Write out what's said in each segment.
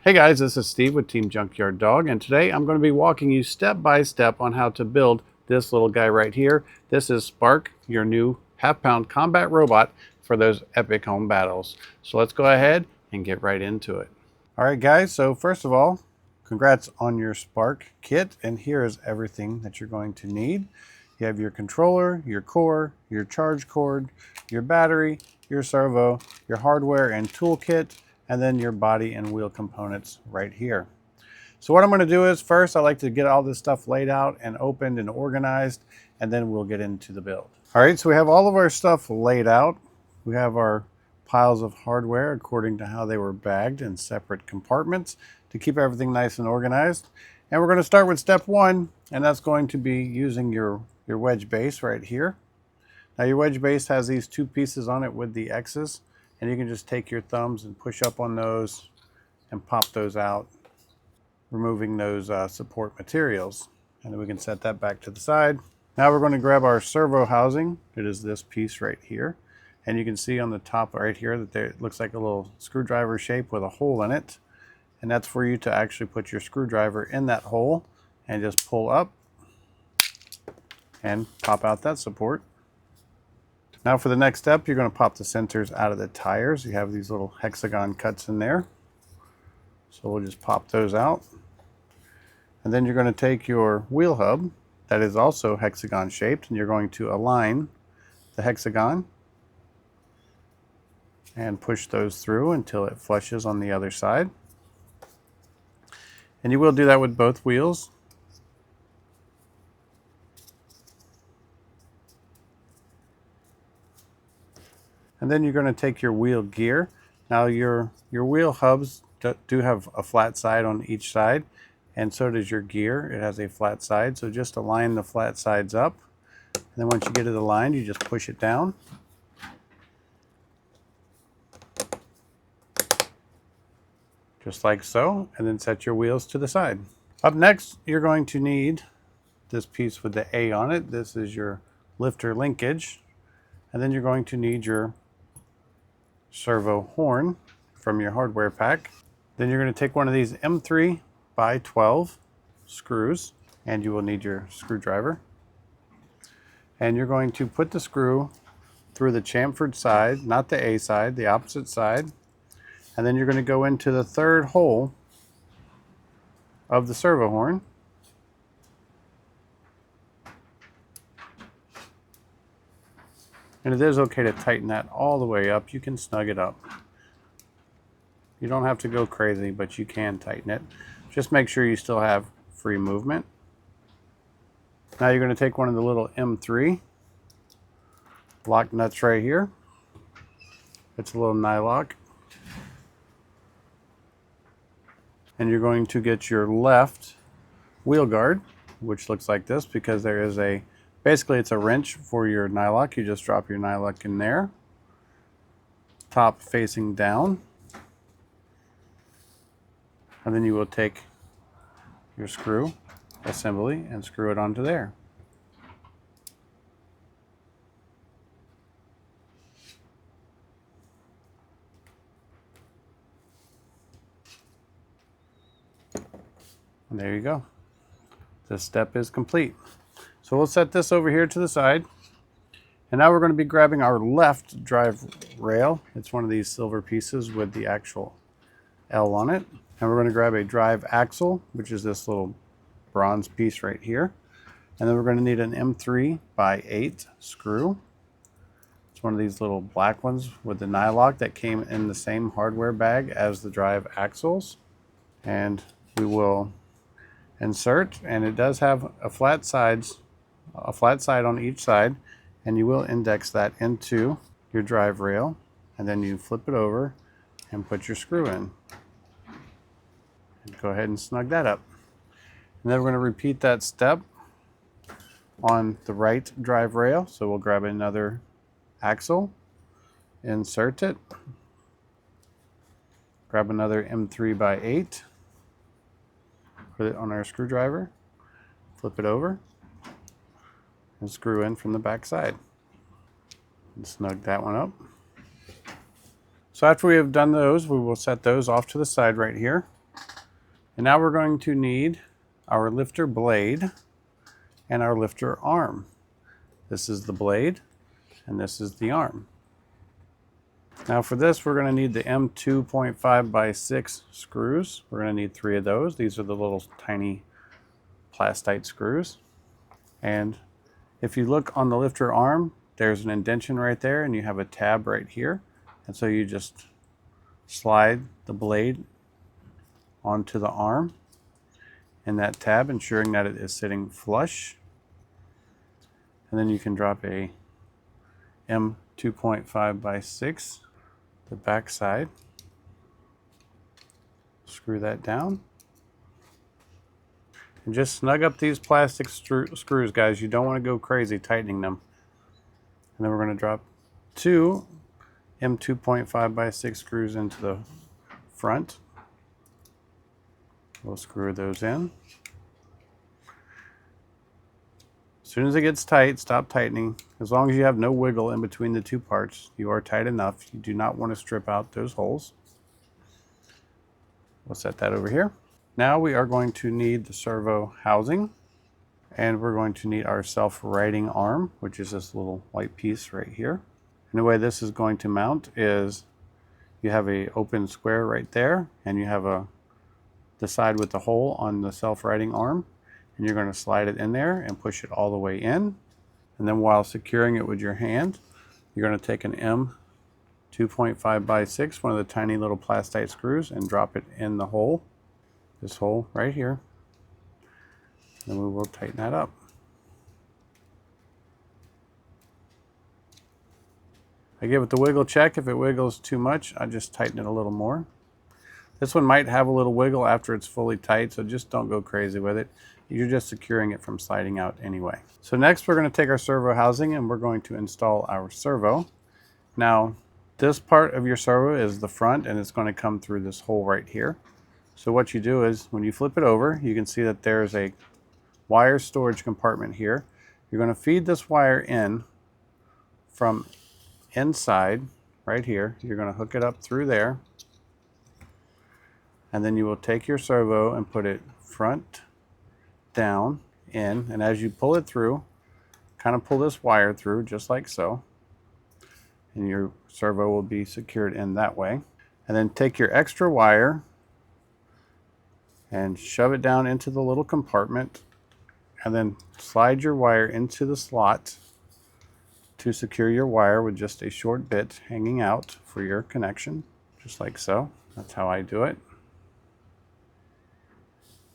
Hey guys, this is Steve with Team Junkyard Dog, and today I'm going to be walking you step by step on how to build this little guy right here. This is Spark, your new half-pound combat robot for those epic home battles. So let's go ahead and get right into it. All right guys, so first of all, congrats on your Spark kit, and here is everything that you're going to need. You have your controller, your core, your charge cord, your battery, your servo, your hardware and toolkit, and then your body and wheel components right here. So what I'm going to do is first I like to get all this stuff laid out and opened and organized, and then we'll get into the build. All right, so we have all of our stuff laid out. We have our piles of hardware according to how they were bagged in separate compartments to keep everything nice and organized. And we're going to start with step one, and that's going to be using your wedge base right here. Now your wedge base has these two pieces on it with the X's, and you can just take your thumbs and push up on those and pop those out, removing those support materials. And then we can set that back to the side. Now we're going to grab our servo housing. It is this piece right here. And you can see on the top right here that it looks like a little screwdriver shape with a hole in it. And that's for you to actually put your screwdriver in that hole and just pull up and pop out that support. Now for the next step, you're going to pop the centers out of the tires. You have these little hexagon cuts in there. So we'll just pop those out. And then you're going to take your wheel hub that is also hexagon shaped, and you're going to align the hexagon and push those through until it flushes on the other side. And you will do that with both wheels. And then you're going to take your wheel gear. Now your wheel hubs do have a flat side on each side, and so does your gear. It has a flat side, so just align the flat sides up. And then once you get it aligned, you just push it down. Just like so, and then set your wheels to the side. Up next, you're going to need this piece with the A on it. This is your lifter linkage. And then you're going to need your servo horn from your hardware pack. Then you're going to take one of these M3 by 12 screws, and you will need your screwdriver. And you're going to put the screw through the chamfered side, not the A side, the opposite side. And then you're going to go into the third hole of the servo horn. And it is okay to tighten that all the way up. You can snug it up. You don't have to go crazy, but you can tighten it. Just make sure you still have free movement. Now you're going to take one of the little M3 lock nuts right here. It's a little nylock. And you're going to get your left wheel guard, which looks like this because there is basically it's a wrench for your nylock. You just drop your nylock in there, top facing down. And then you will take your screw assembly and screw it onto there. And there you go. This step is complete. So we'll set this over here to the side. And now we're going to be grabbing our left drive rail. It's one of these silver pieces with the actual L on it. And we're going to grab a drive axle, which is this little bronze piece right here. And then we're going to need an M3 by 8 screw. It's one of these little black ones with the nylock that came in the same hardware bag as the drive axles. And we will insert, and it does have a flat side on each side, and you will index that into your drive rail, and then you flip it over and put your screw in. And go ahead and snug that up. And then we're going to repeat that step on the right drive rail. So we'll grab another axle, insert it, grab another M3 by 8, put it on our screwdriver, flip it over, and screw in from the back side. And snug that one up. So after we have done those, we will set those off to the side right here. And now we're going to need our lifter blade and our lifter arm. This is the blade and this is the arm. Now for this, we're going to need the M2.5 by 6 screws. We're going to need 3 of those. These are the little tiny plastite screws. And if you look on the lifter arm, there's an indentation right there and you have a tab right here. And so you just slide the blade onto the arm in that tab, ensuring that it is sitting flush. And then you can drop a M2.5 by 6, the back side. Screw that down. And just snug up these plastic screws, guys. You don't want to go crazy tightening them. And then we're going to drop 2 M2.5 by 6 screws into the front. We'll screw those in. As soon as it gets tight, stop tightening. As long as you have no wiggle in between the two parts, you are tight enough. You do not want to strip out those holes. We'll set that over here. Now we are going to need the servo housing, and we're going to need our self-righting arm, which is this little white piece right here. And the way this is going to mount is you have an open square right there, and you have the side with the hole on the self-righting arm, and you're going to slide it in there and push it all the way in. And then while securing it with your hand, you're going to take an M2.5 by 6, one of the tiny little plastite screws, and drop it in the hole, this hole right here. And we will tighten that up. I give it the wiggle check. If it wiggles too much, I just tighten it a little more. This one might have a little wiggle after it's fully tight, so just don't go crazy with it. You're just securing it from sliding out anyway. So next we're going to take our servo housing and we're going to install our servo. Now this part of your servo is the front and it's going to come through this hole right here. So what you do is when you flip it over, you can see that there's a wire storage compartment here. You're going to feed this wire in from inside right here. You're going to hook it up through there. And then you will take your servo and put it front down in, and as you pull it through, kind of pull this wire through just like so, and your servo will be secured in that way. And then take your extra wire and shove it down into the little compartment, and then slide your wire into the slot to secure your wire with just a short bit hanging out for your connection, just like so. That's how I do it.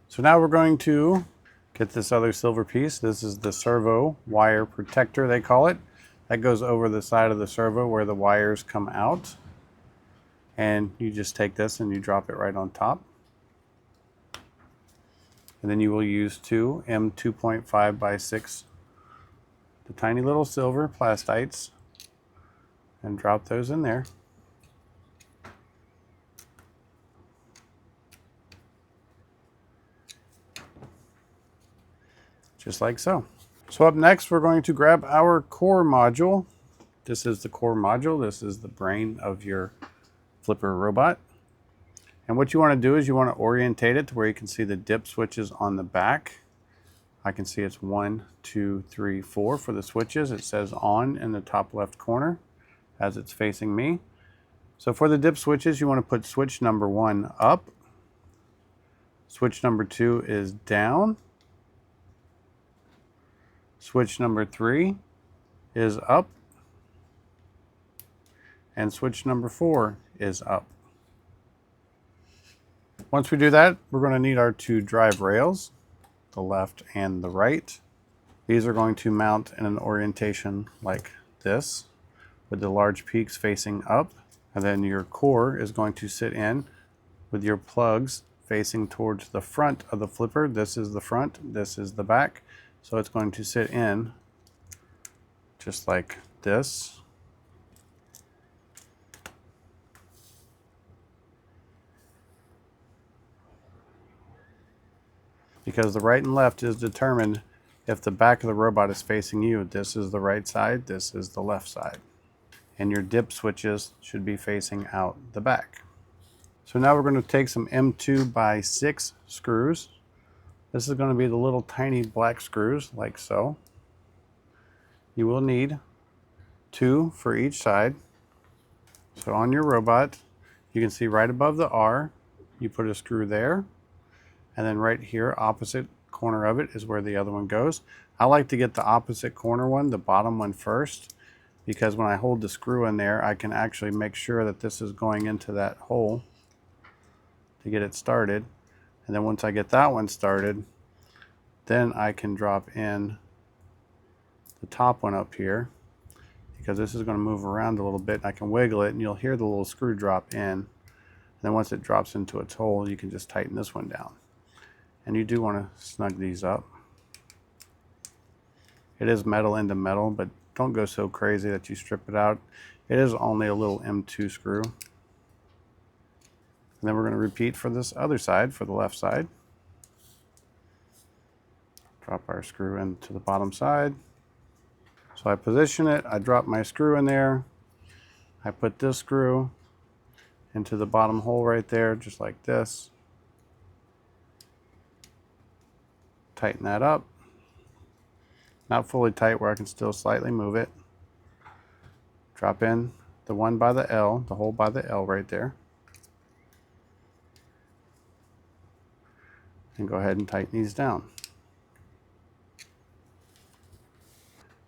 So now we're going to get this other silver piece. This is the servo wire protector, they call it. That goes over the side of the servo where the wires come out. And you just take this and you drop it right on top. And then you will use 2 M2.5 by 6, the tiny little silver plastites, and drop those in there. Just like so. So up next, we're going to grab our core module. This is the core module. This is the brain of your flipper robot. And what you want to do is you want to orientate it to where you can see the dip switches on the back. I can see it's 1, 2, 3, 4 for the switches. It says on in the top left corner as it's facing me. So for the dip switches, you want to put switch number 1 up. Switch number 2 is down. Switch number 3 is up, and switch number 4 is up. Once we do that, we're going to need our 2 drive rails, the left and the right. These are going to mount in an orientation like this, with the large peaks facing up, and then your core is going to sit in with your plugs facing towards the front of the flipper. This is the front, this is the back. So it's going to sit in just like this. Because the right and left is determined if the back of the robot is facing you. This is the right side, this is the left side. And your dip switches should be facing out the back. So now we're going to take some M2 by 6 screws. This is going to be the little tiny black screws, like so. You will need 2 for each side. So on your robot, you can see right above the R, you put a screw there, and then right here, opposite corner of it is where the other one goes. I like to get the opposite corner one, the bottom one first, because when I hold the screw in there, I can actually make sure that this is going into that hole to get it started. And then once I get that one started, then I can drop in the top one up here, because this is going to move around a little bit. I can wiggle it and you'll hear the little screw drop in. And then once it drops into its hole, you can just tighten this one down. And you do want to snug these up. It is metal into metal, but don't go so crazy that you strip it out. It is only a little M2 screw. And then we're going to repeat for this other side, for the left side. Drop our screw into the bottom side. So I position it, I drop my screw in there. I put this screw into the bottom hole right there, just like this. Tighten that up. Not fully tight where I can still slightly move it. Drop in the one by the L, the hole by the L right there. And go ahead and tighten these down.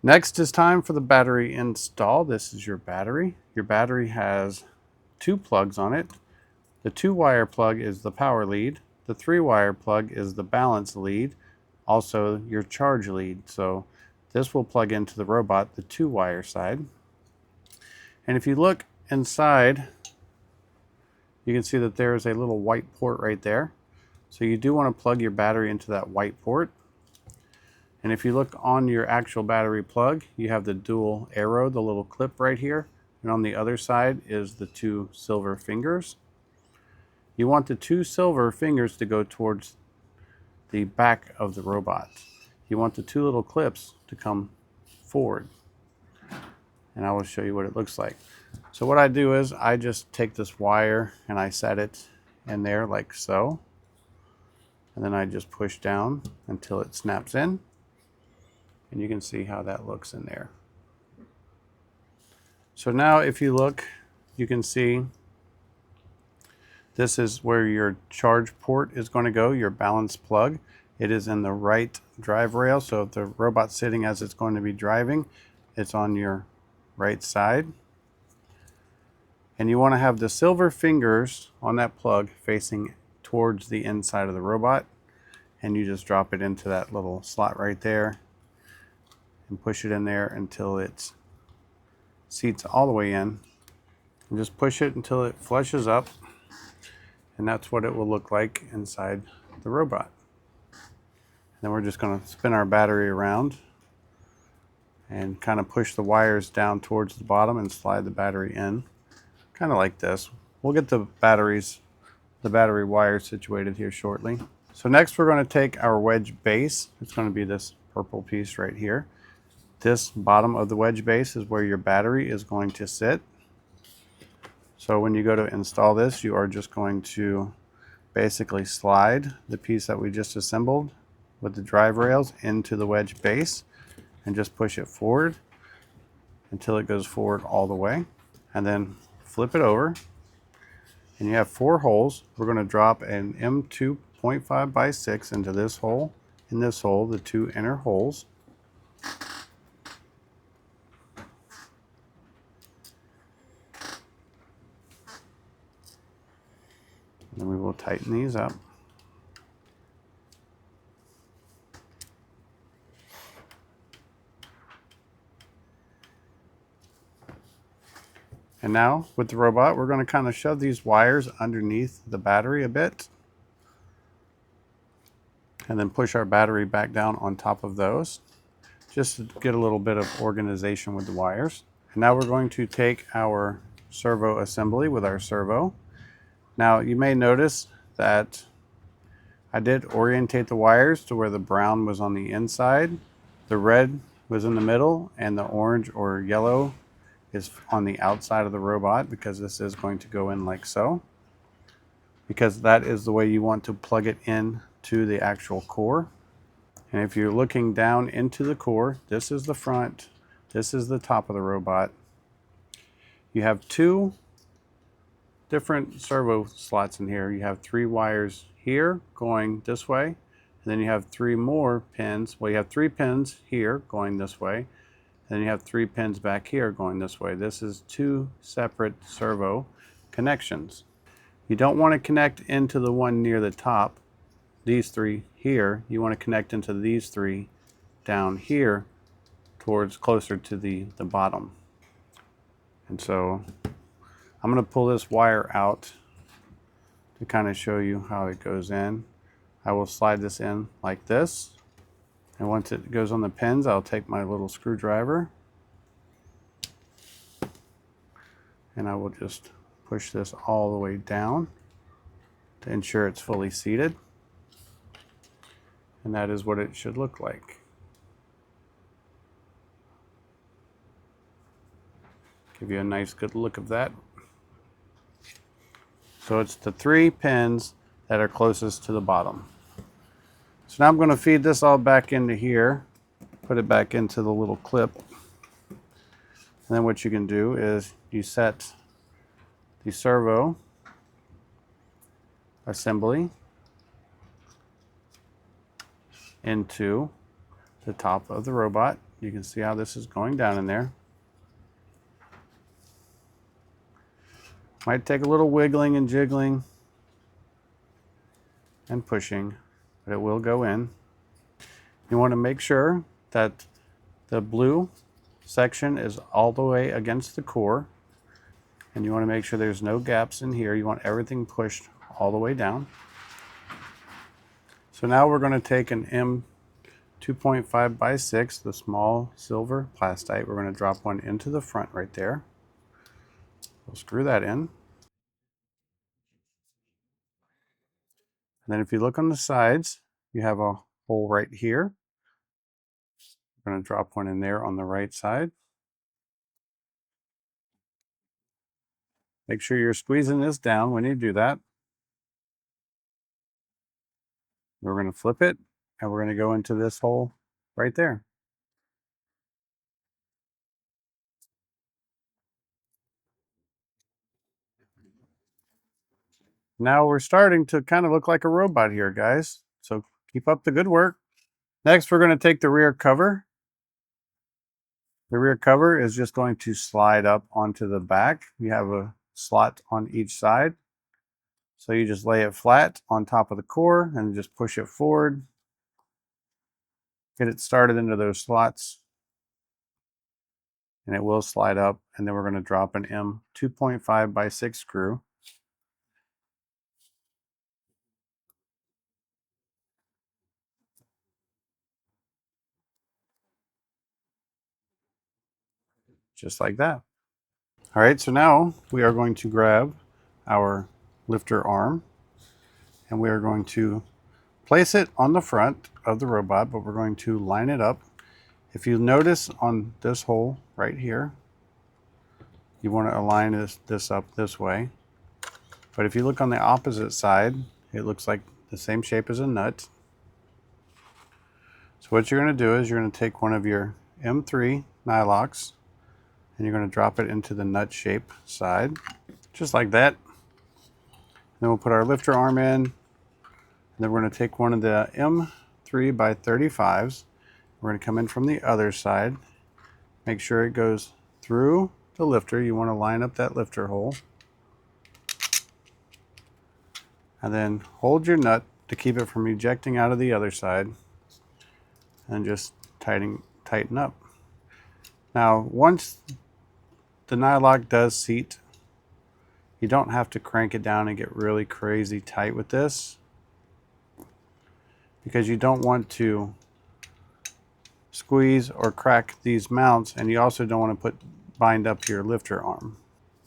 Next is time for the battery install. This is your battery. Your battery has 2 plugs on it. The 2-wire plug is the power lead. The 3-wire plug is the balance lead, also your charge lead. So this will plug into the robot, the 2-wire side. And if you look inside, you can see that there is a little white port right there. So you do want to plug your battery into that white port. And if you look on your actual battery plug, you have the dual arrow, the little clip right here. And on the other side is the 2 silver fingers. You want the 2 silver fingers to go towards the back of the robot. You want the 2 little clips to come forward. And I will show you what it looks like. So what I do is I just take this wire and I set it in there like so. And then I just push down until it snaps in. And you can see how that looks in there. So now if you look, you can see this is where your charge port is going to go, your balance plug. It is in the right drive rail, so if the robot's sitting as it's going to be driving, it's on your right side. And you want to have the silver fingers on that plug facing towards the inside of the robot. And you just drop it into that little slot right there and push it in there until it seats all the way in. And just push it until it flushes up. And that's what it will look like inside the robot. And then we're just going to spin our battery around and kind of push the wires down towards the bottom and slide the battery in. Kind of like this. We'll get the battery wires situated here shortly. So next we're going to take our wedge base. It's going to be this purple piece right here. This bottom of the wedge base is where your battery is going to sit. So when you go to install this, you are just going to basically slide the piece that we just assembled with the drive rails into the wedge base and just push it forward until it goes forward all the way. And then flip it over. And you have 4 holes. We're going to drop an M2.5 by 6 into this hole, in this hole, the 2 inner holes. Then we will tighten these up. And now with the robot, we're going to kind of shove these wires underneath the battery a bit. And then push our battery back down on top of those, just to get a little bit of organization with the wires. And now we're going to take our servo assembly with our servo. Now you may notice that I did orientate the wires to where the brown was on the inside, the red was in the middle, and the orange or yellow is on the outside of the robot, because this is going to go in like so. because that is the way you want to plug it in to the actual core. And if you're looking down into the core, this is the front, this is the top of the robot. You have two different servo slots in here. You have 3 wires here going this way, and then you have 3 more pins. Well, you have 3 pins here going this way, and then you have 3 pins back here going this way. This is 2 separate servo connections. You don't want to connect into the one near the top, these 3 here. You want to connect into these 3 down here towards closer to the bottom. And so I'm going to pull this wire out to kind of show you how it goes in. I will slide this in like this, and once it goes on the pins, I'll take my little screwdriver and I will just push this all the way down to ensure it's fully seated. And that is what it should look like. Give you a nice good look of that. So it's the 3 pins that are closest to the bottom. So now I'm going to feed this all back into here, put it back into the little clip. And then what you can do is you set the servo assembly into the top of the robot. You can see how this is going down in there. Might take a little wiggling and jiggling and pushing, but it will go in. You want to make sure that the blue section is all the way against the core, and you want to make sure there's no gaps in here. You want everything pushed all the way down. So now we're going to take an M2.5 by 6, the small silver plastite. We're going to drop one into the front right there. We'll screw that in. And then if you look on the sides, you have a hole right here. We're going to drop one in there on the right side. Make sure you're squeezing this down when you do that. We're going to flip it, and we're going to go into this hole right there. Now we're starting to kind of look like a robot here, guys. So keep up the good work. Next, we're going to take the rear cover. The rear cover is just going to slide up onto the back. You have a slot on each side. So you just lay it flat on top of the core and just push it forward. Get it started into those slots, and it will slide up. And then we're going to drop an M2.5 by 6 screw. Just like that. All right, so now we are going to grab our lifter arm, and we are going to place it on the front of the robot, but we're going to line it up. If you notice on this hole right here, you want to align this up this way. But if you look on the opposite side, it looks like the same shape as a nut. So what you're going to do is you're going to take one of your M3 nylocks, and you're going to drop it into the nut shape side, just like that. Then we'll put our lifter arm in, and then we're going to take one of the M3 by 35s. We're going to come in from the other side. Make sure it goes through the lifter. You want to line up that lifter hole. And then hold your nut to keep it from ejecting out of the other side. And just tighten up. Now, once the nylock does seat, you don't have to crank it down and get really crazy tight with this, because you don't want to squeeze or crack these mounts, and you also don't want to bind up your lifter arm.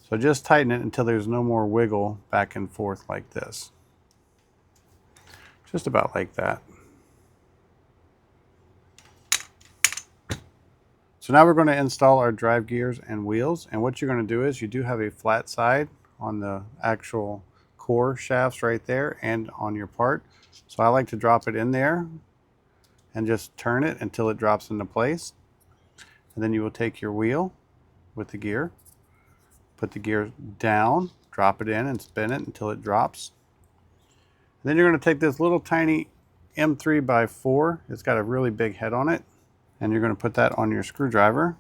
So just tighten it until there's no more wiggle back and forth like this. Just about like that. So now we're going to install our drive gears and wheels, and what you're going to do is you do have a flat side on the actual core shafts right there and on your part. So I like to drop it in there and just turn it until it drops into place. And then you will take your wheel with the gear, put the gear down, drop it in and spin it until it drops. And then you're going to take this little tiny M3x4, it's got a really big head on it, and you're going to put that on your screwdriver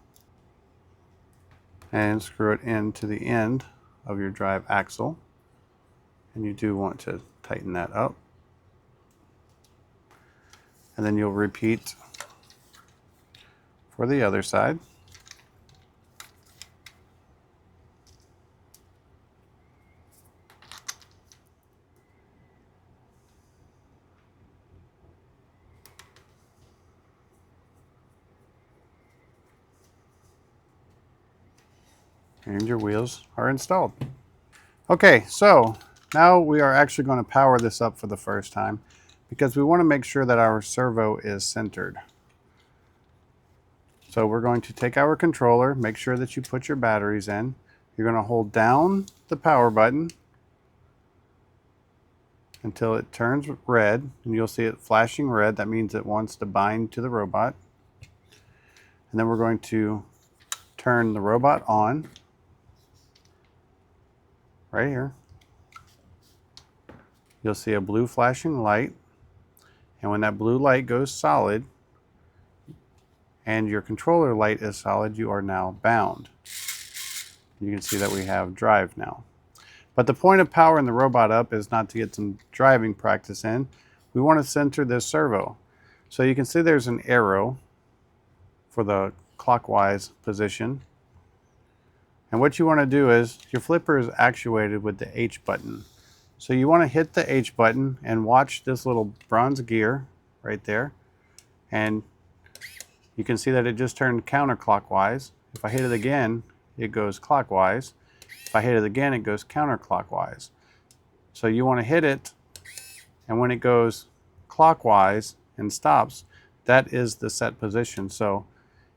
and screw it into the end of your drive axle. And you do want to tighten that up. And then you'll repeat for the other side. And your wheels are installed. Okay, so now we are actually going to power this up for the first time because we want to make sure that our servo is centered. So we're going to take our controller, make sure that you put your batteries in. You're going to hold down the power button until it turns red, and you'll see it flashing red. That means it wants to bind to the robot. And then we're going to turn the robot on right here. You'll see a blue flashing light, and when that blue light goes solid and your controller light is solid, you are now bound. You can see that we have drive now. But the point of powering the robot up is not to get some driving practice in. We want to center this servo. So you can see there's an arrow for the clockwise position. And what you want to do is, your flipper is actuated with the H button. So you want to hit the H button and watch this little bronze gear right there. And you can see that it just turned counterclockwise. If I hit it again, it goes clockwise. If I hit it again, it goes counterclockwise. So you want to hit it, and when it goes clockwise and stops, that is the set position. So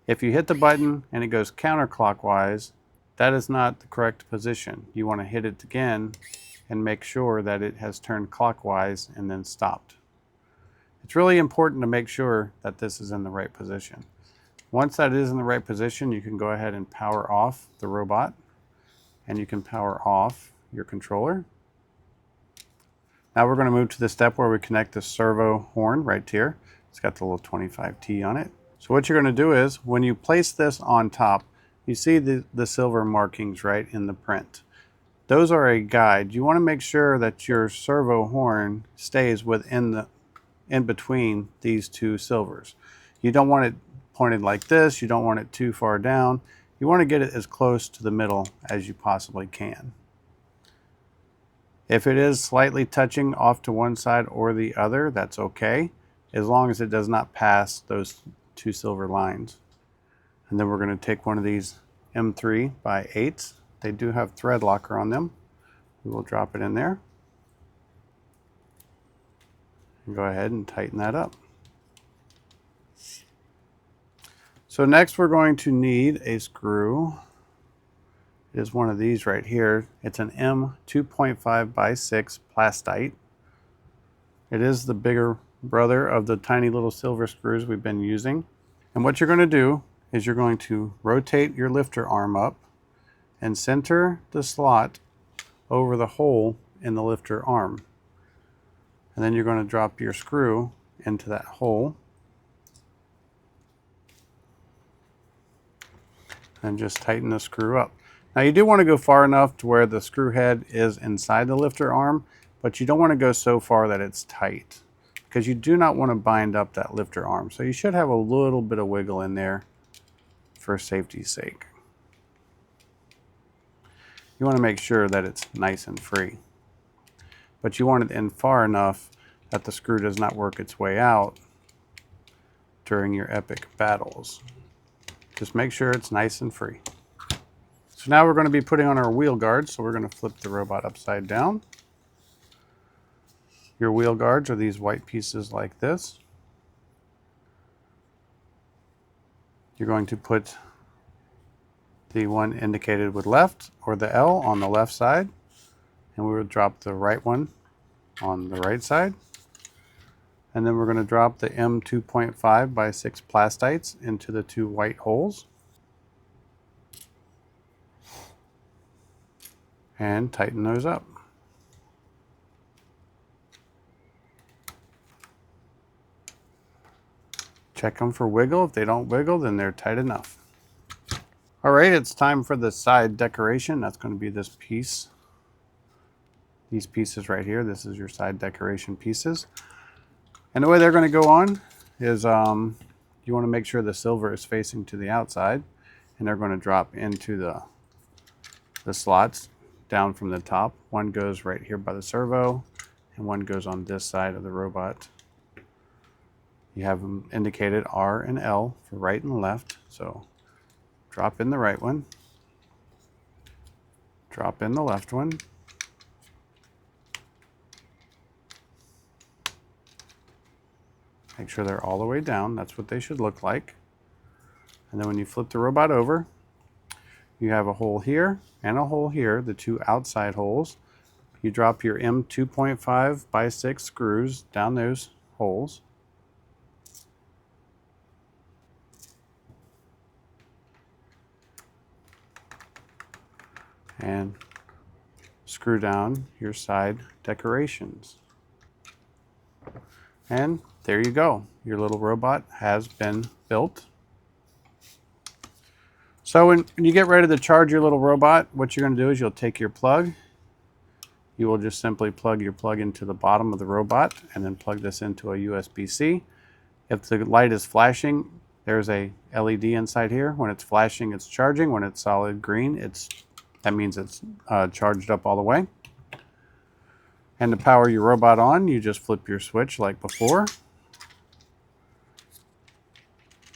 if you hit the button and it goes counterclockwise, that is not the correct position. You want to hit it again and make sure that it has turned clockwise and then stopped. It's really important to make sure that this is in the right position. Once that is in the right position, you can go ahead and power off the robot, and you can power off your controller. Now we're going to move to the step where we connect the servo horn right here. It's got the little 25T on it. So what you're going to do is, when you place this on top, you see the silver markings right in the print. Those are a guide. You want to make sure that your servo horn stays in between these two silvers. You don't want it pointed like this. You don't want it too far down. You want to get it as close to the middle as you possibly can. If it is slightly touching off to one side or the other, that's okay, as long as it does not pass those two silver lines. And then we're going to take one of these M3x8s. They do have thread locker on them. We will drop it in there. And go ahead and tighten that up. So next we're going to need a screw. It is one of these right here. It's an M2.5x6 plastite. It is the bigger brother of the tiny little silver screws we've been using. And what you're going to do is you're going to rotate your lifter arm up and center the slot over the hole in the lifter arm. And then you're going to drop your screw into that hole and just tighten the screw up. Now you do want to go far enough to where the screw head is inside the lifter arm, but you don't want to go so far that it's tight, because you do not want to bind up that lifter arm. So you should have a little bit of wiggle in there for safety's sake. You want to make sure that it's nice and free, but you want it in far enough that the screw does not work its way out during your epic battles. Just make sure it's nice and free. So now we're going to be putting on our wheel guards, so we're going to flip the robot upside down. Your wheel guards are these white pieces like this. You're going to put the one indicated with left, or the L, on the left side, And we will drop the right one on the right side. And then we're going to drop the M2.5 by 6 plastites into the 2 white holes. And tighten those up. Check them for wiggle. If they don't wiggle, then they're tight enough. All right, it's time for the side decoration. That's going to be this piece. These pieces right here. This is your side decoration pieces. And the way they're going to go on is you want to make sure the silver is facing to the outside. And they're going to drop into the slots down from the top. One goes right here by the servo, and one goes on this side of the robot. You have them indicated R and L for right and left. So drop in the right one, drop in the left one, make sure they're all the way down. That's what they should look like. And then when you flip the robot over, you have a hole here and a hole here, the 2 outside holes. You drop your M2.5 by 6 screws down those holes. And screw down your side decorations. And there you go. Your little robot has been built. So when you get ready to charge your little robot, what you're going to do is you'll take your plug. You will just simply plug your plug into the bottom of the robot and then plug this into a USB-C. If the light is flashing, there's a LED inside here. When it's flashing, it's charging. When it's solid green, that means it's charged up all the way. And to power your robot on, you just flip your switch like before.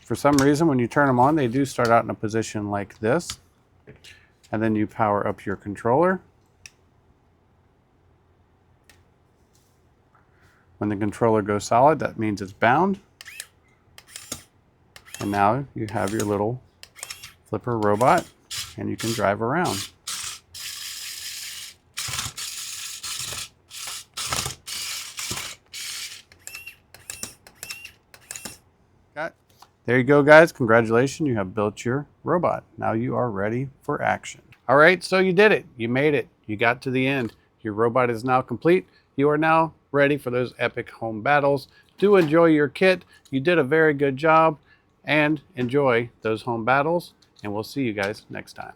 For some reason, when you turn them on, they do start out in a position like this. And then you power up your controller. When the controller goes solid, that means it's bound. And now you have your little flipper robot, and you can drive around. There you go, guys. Congratulations, you have built your robot. Now you are ready for action. All right, so you did it. You made it. You got to the end. Your robot is now complete. You are now ready for those epic home battles. Do enjoy your kit. You did a very good job, and enjoy those home battles, and we'll see you guys next time.